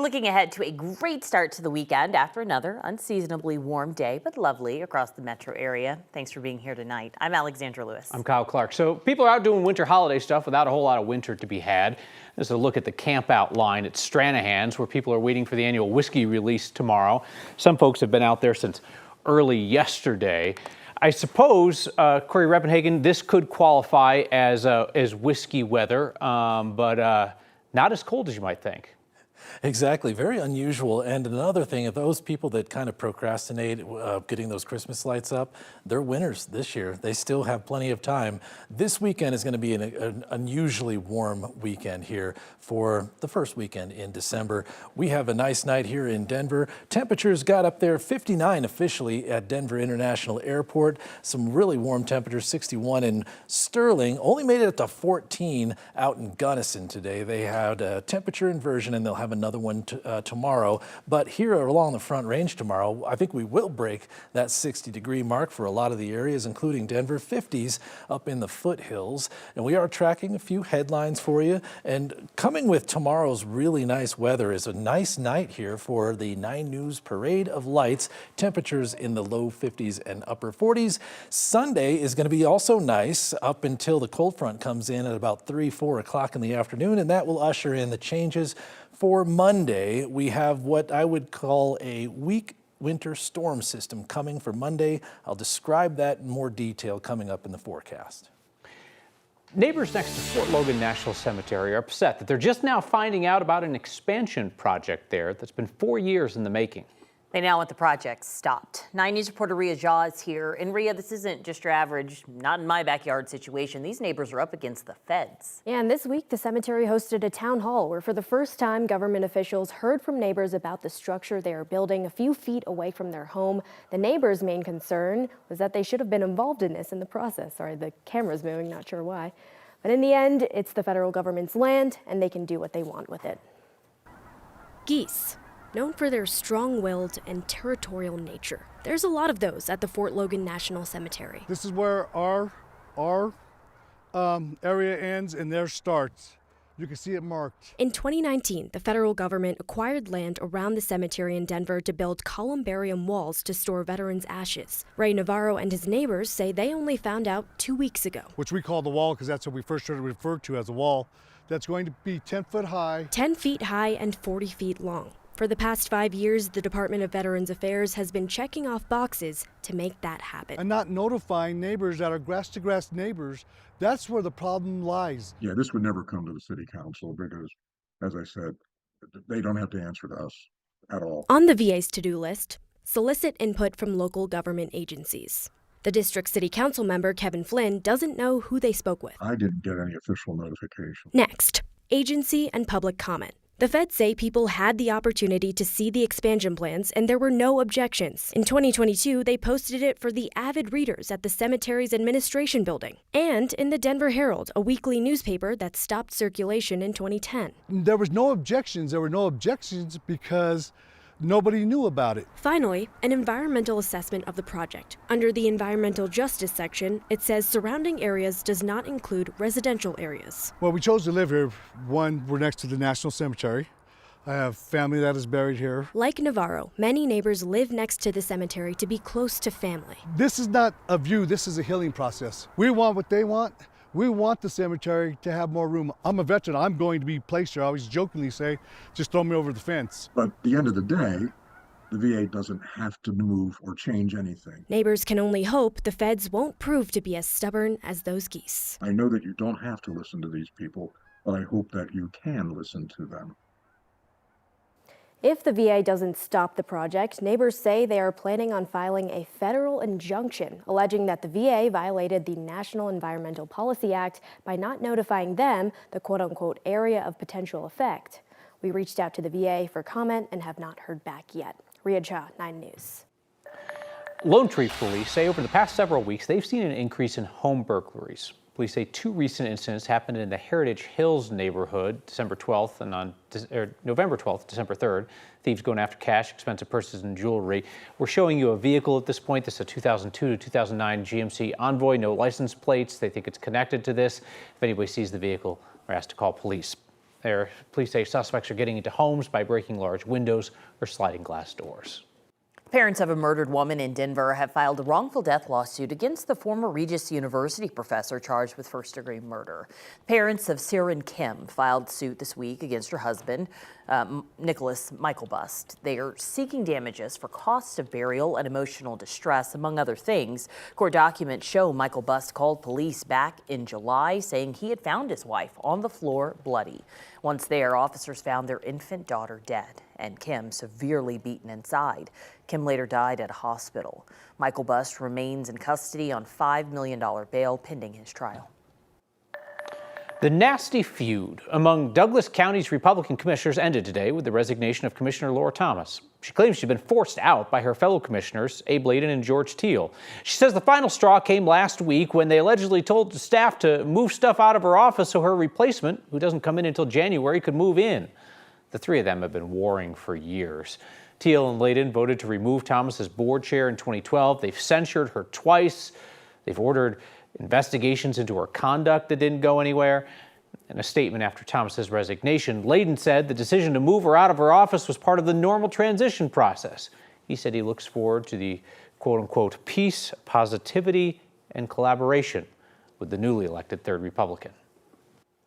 looking ahead to a great start to the weekend after another unseasonably warm day, but lovely across the metro area. Thanks for being here tonight. I'm Alexandra Lewis. I'm Kyle Clark. So people are out doing winter holiday stuff without a whole lot of winter to be had. This is a look at the camp out line at Stranahan's, where people are waiting for the annual whiskey release tomorrow. Some folks have been out there since early yesterday. I suppose, Corey Reppenhagen, this could qualify as whiskey weather, but not as cold as you might think. Exactly. Very unusual. And another thing, if those people that kind of procrastinate getting those Christmas lights up, they're winners this year. They still have plenty of time. This weekend is going to be an unusually warm weekend here for the first weekend in December. We have a nice night here in Denver. Temperatures got up there 59 officially at Denver International Airport. Some really warm temperatures, 61 in Sterling. Only made it up to 14 out in Gunnison today. They had a temperature inversion and they'll have another one tomorrow. But here along the Front Range tomorrow, I think we will break that 60-degree mark for a lot of the areas, including Denver, 50s up in the foothills. And we are tracking a few headlines for you. And coming with tomorrow's really nice weather is a nice night here for the 9 News Parade of Lights. Temperatures in the low 50s and upper 40s. Sunday is going to be also nice up until the cold front comes in at about 4 o'clock in the afternoon, and that will usher in the changes. For Monday, we have what I would call a weak winter storm system coming for Monday. I'll describe that in more detail coming up in the forecast. Neighbors next to Fort Logan National Cemetery are upset that they're just now finding out about an expansion project there that's been 4 years in the making. They now want the project stopped. 9 News reporter Ria Jaw is here. And Ria, this isn't just your average, not in my backyard situation. These neighbors are up against the feds. Yeah, and this week the cemetery hosted a town hall where for the first time government officials heard from neighbors about the structure they are building a few feet away from their home. The neighbors' main concern was that they should have been involved in this in the process. Sorry, the camera's moving, not sure why. But in the end, it's the federal government's land and they can do what they want with it. Geese. Known for their strong-willed and territorial nature. There's a lot of those at the Fort Logan National Cemetery. This is where our area ends and theirs starts. You can see it marked. In 2019, the federal government acquired land around the cemetery in Denver to build columbarium walls to store veterans' ashes. Ray Navarro and his neighbors say they only found out 2 weeks ago. Which we call the wall because that's what we first started referred to as a wall. That's going to be 10 foot high. 10 feet high and 40 feet long. For the past 5 years, the Department of Veterans Affairs has been checking off boxes to make that happen. And not notifying neighbors that are grass-to-grass neighbors. That's where the problem lies. Yeah, this would never come to the city council because, as I said, they don't have to answer to us at all. On the VA's to-do list, solicit input from local government agencies. The district city council member, Kevin Flynn, doesn't know who they spoke with. I didn't get any official notification. Next, agency and public comment. The feds say people had the opportunity to see the expansion plans and there were no objections. In 2022, they posted it for the avid readers at the cemetery's administration building and in the Denver Herald, a weekly newspaper that stopped circulation in 2010. There was no objections. There were no objections because nobody knew about it. Finally, an environmental assessment of the project. Under the environmental justice section, it says surrounding areas does not include residential areas. Well, we chose to live here. One, we're next to the National Cemetery. I have family that is buried here. Like Navarro, many neighbors live next to the cemetery to be close to family. This is not a view, this is a healing process. We want what they want. We want the cemetery to have more room. I'm a veteran, I'm going to be placed here. I always jokingly say, just throw me over the fence. But at the end of the day, the VA doesn't have to move or change anything. Neighbors can only hope the feds won't prove to be as stubborn as those geese. I know that you don't have to listen to these people, but I hope that you can listen to them. If the VA doesn't stop the project, neighbors say they are planning on filing a federal injunction alleging that the VA violated the National Environmental Policy Act by not notifying them the quote-unquote area of potential effect. We reached out to the VA for comment and have not heard back yet. Ria Cha, 9 News. Lone Tree police say over the past several weeks, they've seen an increase in home burglaries. Police say 2 recent incidents happened in the Heritage Hills neighborhood, December 12th and on November 12th, December 3rd. Thieves going after cash, expensive purses, and jewelry. We're showing you a vehicle at this point. This is a 2002 to 2009 GMC Envoy, no license plates. They think it's connected to this. If anybody sees the vehicle, they're asked to call police. Police say suspects are getting into homes by breaking large windows or sliding glass doors. Parents of a murdered woman in Denver have filed a wrongful death lawsuit against the former Regis University professor charged with first-degree murder. Parents of Siren Kim filed suit this week against her husband, Nicholas Michael Bust. They are seeking damages for costs of burial and emotional distress, among other things. Court documents show Michael Bust called police back in July, saying he had found his wife on the floor, bloody. Once there, officers found their infant daughter dead and Kim severely beaten inside. Kim later died at a hospital. Michael Bust remains in custody on $5 million bail pending his trial. The nasty feud among Douglas County's Republican commissioners ended today with the resignation of Commissioner Laura Thomas. She claims she'd been forced out by her fellow commissioners, Abe Layden and George Teal. She says the final straw came last week when they allegedly told the staff to move stuff out of her office so her replacement, who doesn't come in until January, could move in. The three of them have been warring for years. Teal and Layden voted to remove Thomas as board chair in 2012. They've censured her twice. They've ordered investigations into her conduct that didn't go anywhere. In a statement after Thomas's resignation, Layden said the decision to move her out of her office was part of the normal transition process. He said he looks forward to the quote-unquote peace, positivity, and collaboration with the newly elected 3rd Republican.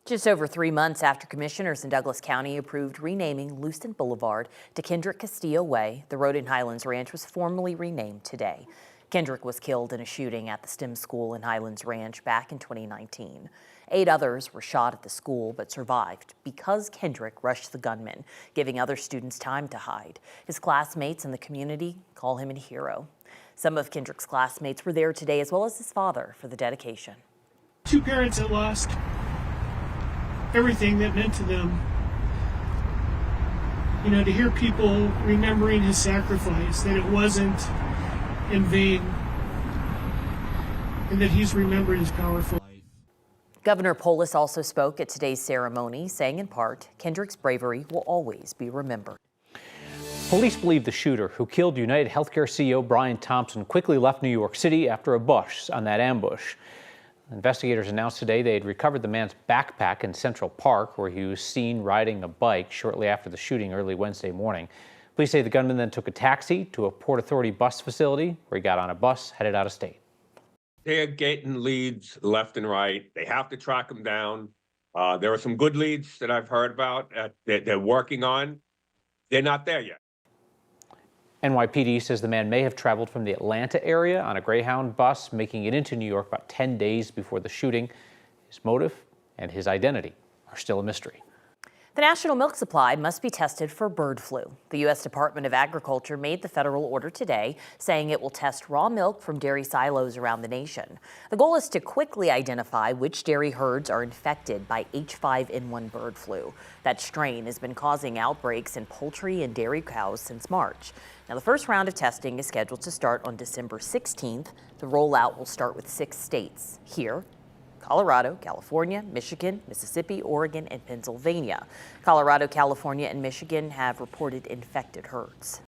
Just over 3 months after commissioners in Douglas County approved renaming Lucent Boulevard to Kendrick Castillo Way, the road in Highlands Ranch was formally renamed today. Kendrick was killed in a shooting at the STEM school in Highlands Ranch back in 2019. 8 others were shot at the school but survived because Kendrick rushed the gunman, giving other students time to hide. His classmates and the community call him a hero. Some of Kendrick's classmates were there today, as well as his father, for the dedication. 2 parents that lost everything that meant to them. You know, to hear people remembering his sacrifice, that it wasn't in vain, and that he's remembered as powerful. Governor Polis also spoke at today's ceremony, saying in part, Kendrick's bravery will always be remembered. Police believe the shooter who killed UnitedHealthcare CEO Brian Thompson quickly left New York City after a brush on that ambush. Investigators announced today they had recovered the man's backpack in Central Park, where he was seen riding a bike shortly after the shooting early Wednesday morning. Police say the gunman then took a taxi to a Port Authority bus facility, where he got on a bus headed out of state. They're getting leads left and right. They have to track them down. There are some good leads that I've heard about that they're working on. They're not there yet. NYPD says the man may have traveled from the Atlanta area on a Greyhound bus, making it into New York about 10 days before the shooting. His motive and his identity are still a mystery. The national milk supply must be tested for bird flu. The U.S. Department of Agriculture made the federal order today, saying it will test raw milk from dairy silos around the nation. The goal is to quickly identify which dairy herds are infected by H5N1 bird flu. That strain has been causing outbreaks in poultry and dairy cows since March. Now, the first round of testing is scheduled to start on December 16th. The rollout will start with 6 states. Here, Colorado, California, Michigan, Mississippi, Oregon, and Pennsylvania. Colorado, California, and Michigan have reported infected herds.